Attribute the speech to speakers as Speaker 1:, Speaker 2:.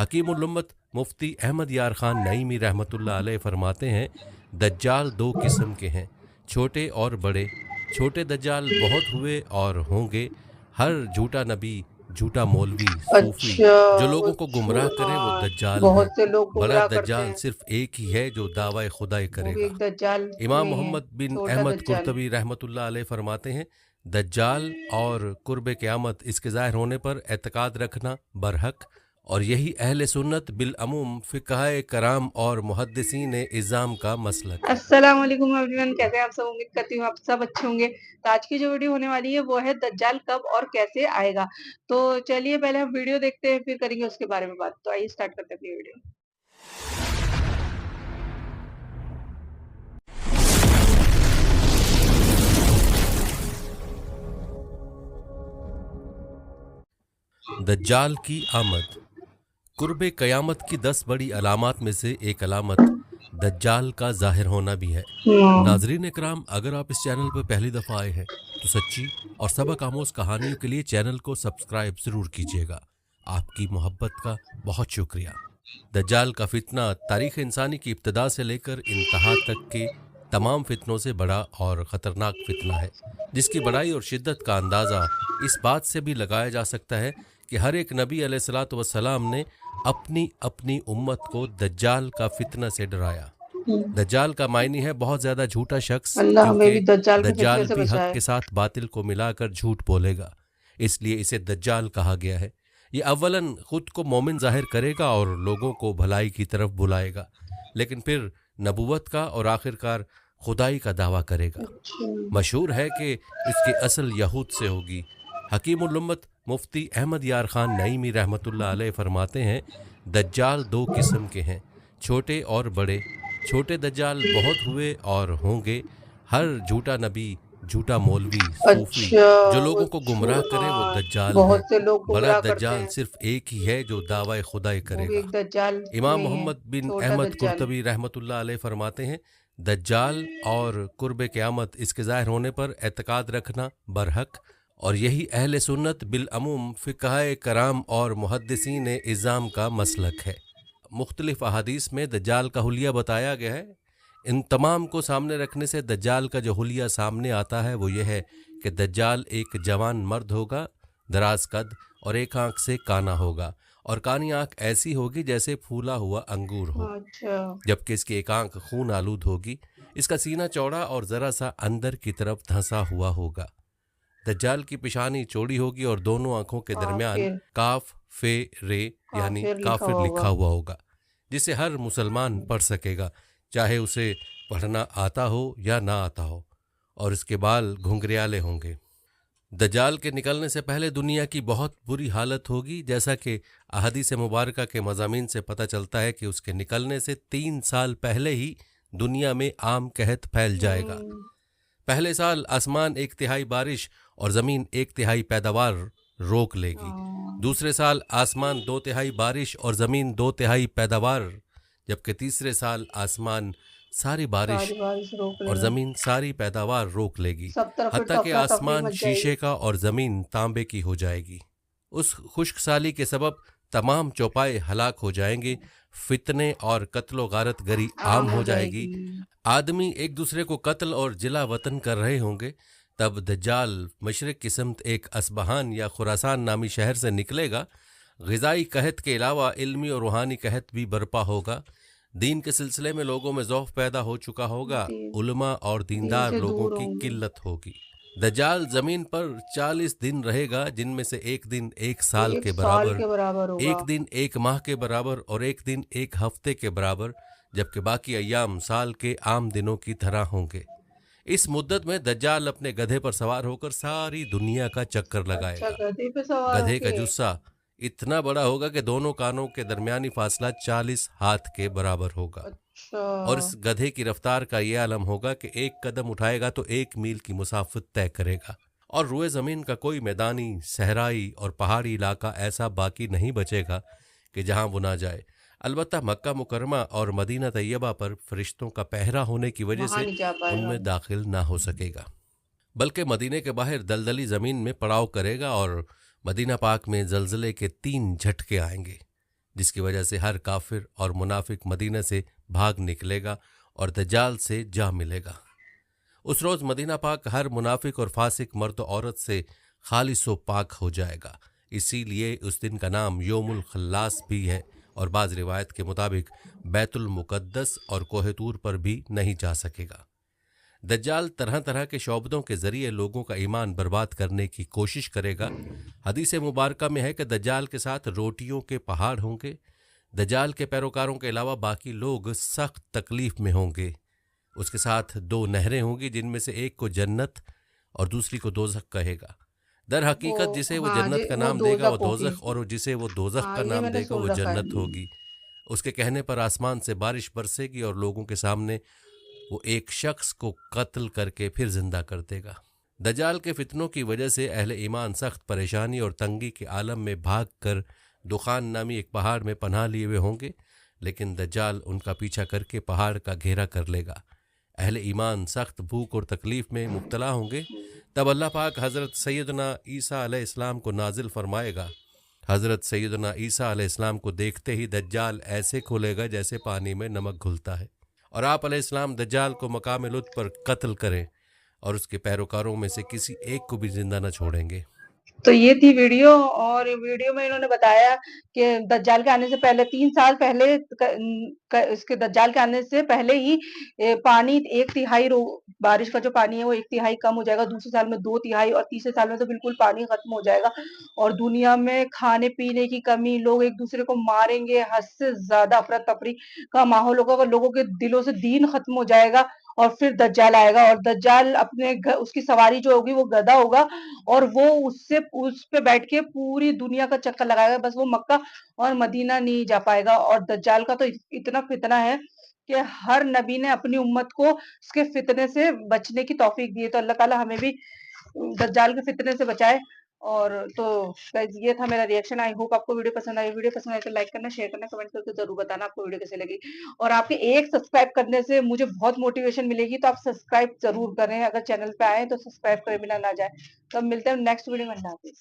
Speaker 1: हकीमुल उम्मत मुफ्ती अहमद यार खान नईमी रहमतुल्लाह अलैह फरमाते हैं, दज्जाल दो किस्म के हैं, छोटे और बड़े। छोटे दज्जाल बहुत हुए और होंगे। हर झूठा नबी, झूठा मौलवी, सूफी
Speaker 2: अच्छा।
Speaker 1: जो
Speaker 2: वो
Speaker 1: लोगों को गुमराह करे वो
Speaker 2: हाँ,
Speaker 1: दज्जाल है।
Speaker 2: बहुत से लोग
Speaker 1: बड़ा
Speaker 2: गुमराह करते
Speaker 1: दज्जाल
Speaker 2: हैं।
Speaker 1: सिर्फ एक ही है जो दावा खुदाई
Speaker 2: वो भी
Speaker 1: करेगा।
Speaker 2: एक दज्जाल
Speaker 1: इमाम
Speaker 2: में ही है,
Speaker 1: मोहम्मद बिन
Speaker 2: छोटा
Speaker 1: अहमद
Speaker 2: दज्जाल।
Speaker 1: कुर्तबी रहमतुल्लाह अलैह फरमाते हैं, दज्जाल और कुर्ब क़यामत इसके ज़ाहिर होने पर एतकाद रखना बरहक, और यही अहले सुन्नत बिलअमूम फ़िक़हाए कराम और मुहद्दिसीन इज़ाम का मसलक है।
Speaker 2: अस्सलाम वालेकुम एवरीवन, कैसे हैं आप सब? उम्मीद करती हूँ आप सब अच्छे होंगे। तो आज की जो वीडियो होने वाली है वो है दज्जाल कब और कैसे आएगा। तो चलिए पहले हम वीडियो देखते हैं, फिर करेंगे उसके बारे में बात। तो आइए स्टार्ट करते हैं अपनी वीडियो।
Speaker 1: दज्जाल की आमद। कुर्ब क़यामत की 10 बड़ी अलामात में से एक अलामत दज्जाल का ज़ाहिर होना भी है। नाजरीन इकराम, अगर आप इस चैनल पर पहली दफ़ा आए हैं तो सच्ची और सबक आमोज कहानियों के लिए चैनल को सब्सक्राइब ज़रूर कीजिएगा। आपकी मोहब्बत का बहुत शुक्रिया। दज्जाल का फितना तारीख़ इंसानी की इब्तदा से लेकर इंतहा तक के तमाम फितनों से बड़ा और ख़तरनाक फितना है, जिसकी बड़ाई और शिद्दत का अंदाज़ा इस बात से भी लगाया जा सकता है कि हर एक नबी अलैहिस्सलातु वस्सलाम ने अपनी अपनी उम्मत को दज्जाल का फितना से डराया। दज्जाल का मायनी है बहुत ज़्यादा झूठा शख्स,
Speaker 2: अल्लाह हमें भी
Speaker 1: क्योंकि
Speaker 2: दज्जाल के फितने
Speaker 1: दज्जाल
Speaker 2: से
Speaker 1: भी हक
Speaker 2: बचाए।
Speaker 1: के साथ बातिल को मिलाकर झूठ बोलेगा, इसलिए इसे दज्जाल कहा गया है। ये अव्वलन खुद को मोमिन जाहिर करेगा और लोगों को भलाई की तरफ बुलाएगा, लेकिन फिर नबूवत का और आखिरकार खुदाई का दावा करेगा। मशहूर है कि इसकी असल यहूद से होगी। हकीमुल उम्मत मुफ्ती अहमद यार खान नईमी रहमतुल्लाह अलैह फरमाते हैं, दज्जाल दो किस्म के हैं, छोटे और बड़े। छोटे दज्जाल बहुत हुए और होंगे। हर झूठा नबी, झूठा मौलवी, सूफी
Speaker 2: अच्छा।
Speaker 1: जो
Speaker 2: वो
Speaker 1: लोगों को गुमराह करे वो
Speaker 2: हाँ,
Speaker 1: दज्जाल है।
Speaker 2: बहुत से लोग
Speaker 1: बड़ा
Speaker 2: गुमराह करते
Speaker 1: दज्जाल
Speaker 2: हैं।
Speaker 1: सिर्फ एक ही है जो दावा खुदाई
Speaker 2: वो भी
Speaker 1: करेगा।
Speaker 2: एक दज्जाल
Speaker 1: इमाम
Speaker 2: में ही है,
Speaker 1: मोहम्मद बिन
Speaker 2: छोटा
Speaker 1: अहमद
Speaker 2: दज्जाल।
Speaker 1: कुर्तबी रहमतुल्लाह अलैह फरमाते हैं, दज्जाल और कुर्ब क़यामत इसके ज़ाहिर होने पर एतकाद रखना बरहक, और यही अहले सुन्नत बिलअमूम फ़िक़हाए कराम और मुहद्दिसीन इज़ाम का मसलक है। मुख्तलिफ़ अहादीस में दज्जाल का हुलिया बताया गया है। इन तमाम को सामने रखने से दज्जाल का जो हुलिया सामने आता है वो ये है कि दज्जाल एक जवान मर्द होगा, दराज कद और एक आंख से काना होगा, और कानी आंख ऐसी होगी जैसे फूला हुआ अंगूर हो,
Speaker 2: अच्छा।
Speaker 1: जबकि इसकी एक आंख खून आलूद होगी। इसका सीना चौड़ा और जरा सा अंदर की तरफ धंसा हुआ होगा। दज्जाल की पेशानी चौड़ी होगी और दोनों आंखों के दरमियान
Speaker 2: काफिर।
Speaker 1: काफ फे रे यानी
Speaker 2: काफिर लिखा
Speaker 1: काफिर
Speaker 2: हुआ
Speaker 1: लिखा
Speaker 2: होगा।
Speaker 1: हुआ होगा, जिसे हर मुसलमान पढ़ सकेगा, चाहे उसे पढ़ना आता हो या ना आता हो, और इसके बाल घुंघरियाले होंगे। दज्जाल के निकलने से पहले दुनिया की बहुत बुरी हालत होगी, जैसा कि अहादीस मुबारका के मज़ामीन से पता चलता है कि उसके निकलने से 3 साल पहले ही दुनिया में आम कहत फैल जाएगा। पहले साल आसमान 1/3 बारिश और ज़मीन 1/3 पैदावार रोक लेगी। दूसरे साल आसमान 2/3 बारिश और ज़मीन 2/3 पैदावार, जबकि तीसरे साल आसमान सारी बारिश
Speaker 2: सारी बारिश रोक
Speaker 1: और
Speaker 2: लेगा।
Speaker 1: ज़मीन सारी पैदावार रोक लेगी,
Speaker 2: सब तरफ
Speaker 1: हत्ता कि
Speaker 2: अफरा तफरी
Speaker 1: आसमान
Speaker 2: मच जाएगी।
Speaker 1: शीशे का और ज़मीन तांबे की हो जाएगी। उस खुश्क साली के सबब तमाम चौपाए हलाक हो जाएंगे, फितने और कत्लो गारत गरी आम हो जाएगी। आदमी एक दूसरे को कत्ल और जिला वतन कर रहे होंगे। तब दज्जाल मशरिक की समत एक असबहान या खुरासान नामी शहर से निकलेगा। ग़िज़ाई कहत के अलावा इल्मी और रूहानी कहत भी बर्पा होगा। दीन के सिलसिले में लोगों में ज़ौफ़ पैदा हो चुका होगा। उलमा और
Speaker 2: दीन
Speaker 1: दीनदार
Speaker 2: से
Speaker 1: लोगों
Speaker 2: दूर
Speaker 1: की
Speaker 2: होंगे।
Speaker 1: किल्लत होगी। दज्जाल ज़मीन पर 40 दिन रहेगा, जिनमें से एक दिन 1 साल
Speaker 2: एक
Speaker 1: के
Speaker 2: साल
Speaker 1: बराबर,
Speaker 2: के बराबर होगा।
Speaker 1: एक दिन 1 माह के बराबर और एक दिन 1 हफ्ते के बराबर, जबकि बाकी अय्याम साल के आम दिनों की तरह होंगे। इस मुद्दत में दज्जाल अपने गधे पर सवार होकर सारी दुनिया का चक्कर
Speaker 2: अच्छा,
Speaker 1: लगाएगा।
Speaker 2: गधे पे सवार
Speaker 1: गधे का
Speaker 2: होके।
Speaker 1: जुस्सा इतना बड़ा होगा कि दोनों कानों के दरमियानी फासला 40 हाथ के बराबर होगा,
Speaker 2: अच्छा।
Speaker 1: और इस गधे की रफ्तार का यह आलम होगा कि एक कदम उठाएगा तो 1 मील की मुसाफत तय करेगा, और रुए ज़मीन का कोई मैदानी, सहराई और पहाड़ी इलाका ऐसा बाकी नहीं बचेगा कि जहां वो ना जाए। अलबत्ता मक्का मुकरमा और मदीना तैयबा पर फरिश्तों का पहरा होने की वजह
Speaker 2: वहां
Speaker 1: से
Speaker 2: नहीं जा पाएगा।
Speaker 1: उनमें दाखिल ना हो सकेगा, बल्कि मदीने के बाहर दलदली ज़मीन में पड़ाव करेगा, और मदीना पाक में जल्जले के 3 झटके आएंगे। जिसकी वजह से हर काफिर और मुनाफिक मदीना से भाग निकलेगा और दज्जाल से जा मिलेगा। उस रोज मदीना पाक हर मुनाफिक और फासिक मर्द औरत से खालिस व पाक हो जाएगा। इसीलिए उस दिन का नाम योमुल खल्लास भी है और बाज रिवायत के मुताबिक बैतुल मुकद्दस और कोहतूर पर भी नहीं जा सकेगा। दज्जाल तरह तरह के शोबदों के जरिए लोगों का ईमान बर्बाद करने की कोशिश करेगा। हदीस मुबारका में है कि दज्जाल के साथ रोटियों के पहाड़ होंगे। दज्जाल के पैरोकारों के अलावा बाकी लोग सख्त तकलीफ में होंगे। उसके साथ दो नहरें होंगी जिनमें से एक को जन्नत और दूसरी को दोजख कहेगा। दर
Speaker 2: वो
Speaker 1: हकीकत जिसे वो
Speaker 2: हाँ
Speaker 1: जन्नत
Speaker 2: जी,
Speaker 1: का
Speaker 2: वो
Speaker 1: नाम देगा वो
Speaker 2: दोज़ख होगी।
Speaker 1: दोजख और जिसे वो दोजख
Speaker 2: हाँ,
Speaker 1: का
Speaker 2: ये
Speaker 1: नाम
Speaker 2: मैंने
Speaker 1: देगा वो
Speaker 2: सुन रखा है।
Speaker 1: जन्नत होगी। उसके कहने पर आसमान से बारिश बरसेगी और लोगों के सामने वो एक शख्स को कत्ल करके फिर जिंदा कर देगा। दज्जाल के फितनों की वजह से अहले ईमान सख्त परेशानी और तंगी के आलम में भाग कर दुखान नामी एक पहाड़ में पनाह लिए हुए होंगे, लेकिन दज्जाल उनका पीछा करके पहाड़ का घेरा कर लेगा। अहले ईमान सख्त भूख और तकलीफ में मुब्तला होंगे। तब अल्लाह पाक हज़रत सैयदना ईसा अलैहिस्सलाम को नाजिल फरमाएगा। हज़रत सैयदना ईसा अलैहिस्सलाम को देखते ही दज्जाल ऐसे खुलेगा जैसे पानी में नमक घुलता है, और आप अलैहिस्सलाम दज्जाल को मकाम लुत पर कत्ल करें और उसके पैरोकारों में से किसी एक को भी जिंदा न छोड़ेंगे।
Speaker 2: तो ये थी वीडियो, और वीडियो में इन्होंने बताया कि दज्जाल के आने से पहले 3 साल पहले इसके दज्जाल के आने से पहले ही पानी 1/3 बारिश का जो पानी है वो 1/3 कम हो जाएगा, दूसरे साल में 2/3 और तीसरे साल में तो बिल्कुल पानी खत्म हो जाएगा। और दुनिया में खाने-पीने की कमी, लोग एक-दूसरे को मारेंगे, हद से ज़्यादा अफरा-तफरी का माहौल होगा, लोगों के दिलों से दीन खत्म हो जाएगा। और फिर दज्जाल आएगा, और दज्जाल अपने उसकी सवारी जो होगी वो गधा होगा, और वो उस पे बैठ के पूरी दुनिया का चक्कर लगाएगा, बस वो मक्का और मदीना नहीं जा पाएगा। और दज्जाल का तो इतना फितना है कि हर नबी ने अपनी उम्मत को उसके फितने से बचने की तौफीक दी है। तो अल्लाह ताला हमें भी दज्जाल के फितने से बचाए। और तो गाइस, ये था मेरा रिएक्शन। आई होप आपको वीडियो पसंद आई। वीडियो पसंद आई तो लाइक करना, शेयर करना, कमेंट करके जरूर बताना आपको वीडियो कैसे लगी। और आपके एक सब्सक्राइब करने से मुझे बहुत मोटिवेशन मिलेगी, तो आप सब्सक्राइब जरूर करें। अगर चैनल पे आए तो सब्सक्राइब करे बिना ना जाए। तो अब मिलते हैं नेक्स्ट वीडियो में। अल्लाह हाफिज।